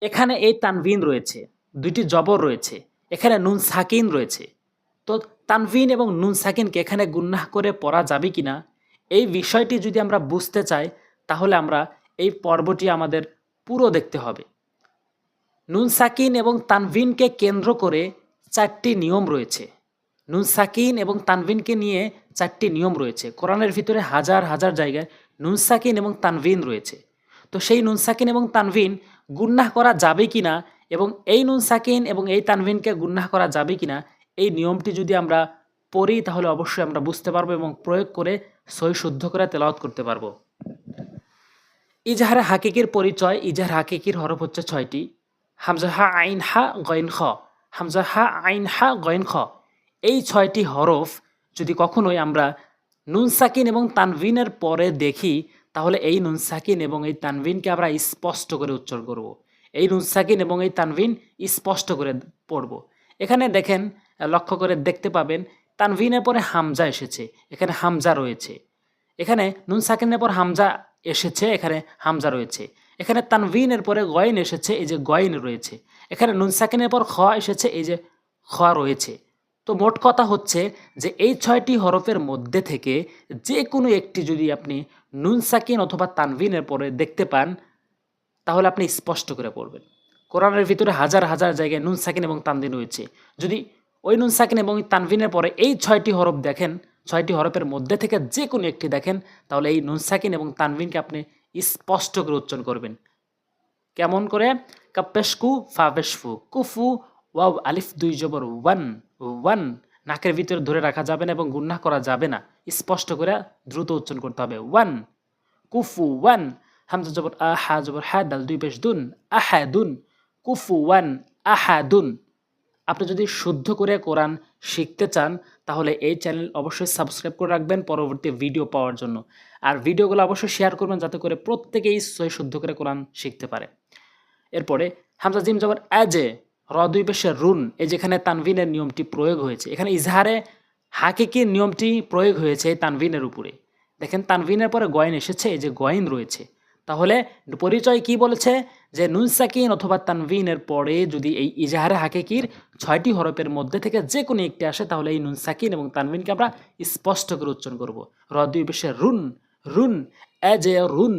এখানে এই তানভিন রয়েছে, ২ টি জবর রয়েছে, এখানে নুন সাকিন রয়েছে। তো তানভিন এবং নুন সাকিনকে এখানে গুন্নাহ করে পড়া যাবে কিনা এই বিষয়টি যদি আমরা বুঝতে চাই তাহলে আমরা এই পর্বটি আমাদের পুরো দেখতে হবে। নুন সাকিন এবং তানভিনকে কেন্দ্র করে ৪টি নিয়ম রয়েছে। নুন সাকিন এবং তানভিনকে নিয়ে ৪টি নিয়ম রয়েছে। কোরআনের ভিতরে হাজার হাজার জায়গায় নুন সাকিন এবং তানভিন রয়েছে। তো সেই নুন সাকিন এবং তানভিন গুন্নাহ করা যাবে কিনা এবং এই নুন সাকিন এবং এই তানভিনকে গুন্নাহ করা যাবে কিনা এই নিয়মটি যদি আমরা পড়ি তাহলে অবশ্যই আমরা বুঝতে পারবো এবং প্রয়োগ করে সহি শুদ্ধ করে তেলাওয়াত করতে পারবো। ইজহারে হাকিকির পরিচয়। ইজহার হাকিকির হরফ হচ্ছে ৬টি। হামজা হা আইন হা গইন খ, হামজা হা আইন হা গইন খ। এই ৬টি হরফ যদি কখনোই আমরা নুন সাকিন এবং তানভিনের পরে দেখি তাহলে এই নুন সাকিন এবং এই তানভিনকে আমরা স্পষ্ট করে উচ্চারণ করব। এই নুন সাকিন এবং এই তানভিন স্পষ্ট করে পড়ব। এখানে দেখেন, লক্ষ্য করে দেখতে পাবেন তানভিনের পরে হামজা এসেছে, এখানে হামজা রয়েছে। এখানে নুন সাকিনের পর হামজা এসেছে, এখানে হামজা রয়েছে। এখানে তানভিনের পরে গয়েন এসেছে, এই যে গয়েন রয়েছে। এখানে নুন সাকিনের পর খ এসেছে, এই যে খ রয়েছে। তো মোট কথা হচ্ছে যে এই ৬টি হরফের মধ্যে থেকে যে কোনো একটি যদি আপনি নুন সাকিন অথবা তানভিনের পরে দেখতে পান তাহলে আপনি স্পষ্ট করে পড়বেন। কোরআনের ভিতরে হাজার হাজার জায়গায় নুন সাকিন এবং তানভিন রয়েছে। যদি ওই নুন সাকিন এবং তানভিনের পরে এই ৬টি হরফ দেখেন, ৬টি হরফের মধ্যে থেকে যে কোনো একটি দেখেন তাহলে এই নুন সাকিন এবং তানভিনকে আপনি স্পষ্ট করে উচ্চারণ করবেন। কেমন করে? কাপ্পেশকু ফাবেশফু, কুফু ওয়াও আলিফ ২ জবর ওয়ান, ওয়ান। নাকের ভিতরে ধরে রাখা যাবে না এবং গুন্নাহ করা যাবে না, স্পষ্ট করে দ্রুত উচ্চারণ করতে হবে। One, কুফু one. হামজা জবর আ, হা জবর হা, দাল ২ পেশ দুন, আহাদুন, কুফু ওয়ান, আহাদুন। আপনি যদি শুদ্ধ করে কোরআন শিখতে চান তাহলে এই চ্যানেল অবশ্যই সাবস্ক্রাইব করে রাখবেন পরবর্তী ভিডিও পাওয়ার জন্য। আর ভিডিওগুলো অবশ্যই শেয়ার করবেন যাতে করে প্রত্যেকেই সহি শুদ্ধ করে কোরআন শিখতে পারে। এরপরে হামজা জিম জবর অ্যাজে, র ২ পেশে রুন। এই যেখানে তানভিনের নিয়মটি প্রয়োগ হয়েছে, এখানে ইজহারে হাকিকির নিয়মটি প্রয়োগ হয়েছে এই তানভিনের উপরে। দেখেন তানভিনের পরে গয়েন এসেছে, এই যে গয়েন রয়েছে। তাহলে পরিচয় কি বলেছে যে নুন সাকিন অথবা তানভিনের পরে যদি এই ইজহারে হাকিকির ৬টি হরফের মধ্যে থেকে যে কোনো একটি আসে তাহলে এই নুন সাকিন এবং তানভিনকে আমরা স্পষ্ট করে উচ্চারণ করব। র ২ পেশে রুন, রুন। অ্যাজে রুন,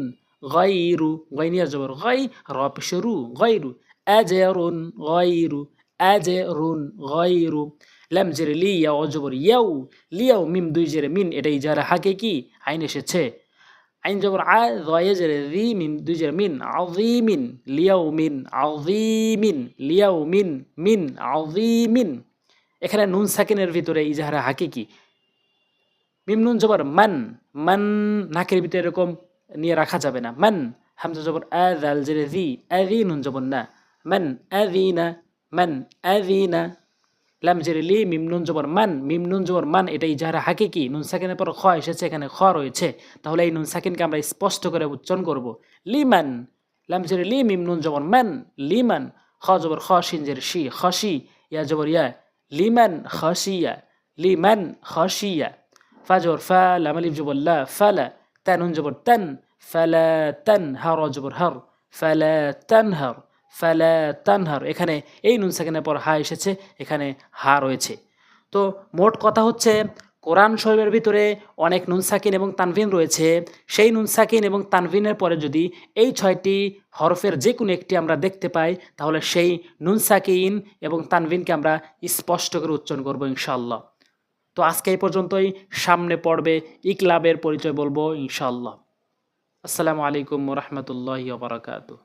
গাইরু, গাইনিয়া জবর গাই, র পেশে রু, গাইরু। অ্যাজেরুন গাইরু, অ্যাজেরুন গাইরু। লাম জেরে লি, ইয়া অজবর ইয়াউ, লিয়াও, মিম ২ জেরে মিন। এটা ইজহারে হাকিকি, আইন এসেছে। আইন জবর আ, দয়ে জেরে রি, মিম ২ জেরে মিন, আযীমিন, লিয়াউমিন, আযীমিন, লিয়াউমিন, মিন, আযীমিন। এখানে নুন সাকিনের ভিতরে ইজহারে হাকিকি। মিম নুন জবর মান, মান। নাকের ভিতরে এরকম নিয়ে রাখা যাবে না। মান, হামজা জবর আ, দাল জেরে জি, আযী, নুন জবর না। মান আযীনা, মান আযীনা। লাম জেরে লি, মিম নুন জবর মান, মিম নুন জবর মান। এটা ইজহারে হাকিকি। নুন সাকিনের পর খ এসেছে, এখানে খ রয়েছে। তাহলে এই নুন সাকিনকে আমরা স্পষ্ট করে উচ্চারণ করব। লিমান, লাম জেরে লি, মিম নুন জবর মান, লিমান। খ জবর খ, শিন জেরে শি, খসি, ইয়া জবর ইয়া, লিমান খসিয়া, লিমান খসিয়া। ফা জবর ফা, লাম আলিফ জবর লা, ফালা। তা নুন জবর তান, ফালা তান। হা র জবর হর, ফালা তানহার, ফালা তানহার। এখানে এই নুন সাকিনের পর হা এসেছে, এখানে হা রয়েছে। তো মোট কথা হচ্ছে কোরআন শরীফের ভিতরে অনেক নুন সাকিন এবং তানভিন রয়েছে। সেই নুন সাকিন এবং তানভিনের পরে যদি এই ৬টি হরফের যে কোনো একটি আমরা দেখতে পাই তাহলে সেই নুন সাকিন এবং তানভিনকে আমরা স্পষ্ট করে উচ্চারণ করবো ইনশাআল্লাহ। তো আজকে এই পর্যন্তই। সামনে পড়বে ইকলাবের পরিচয় বলবো ইনশাআল্লাহ। আসসালামু আলাইকুম ওয়া রাহমাতুল্লাহি ওয়া বারাকাতুহু।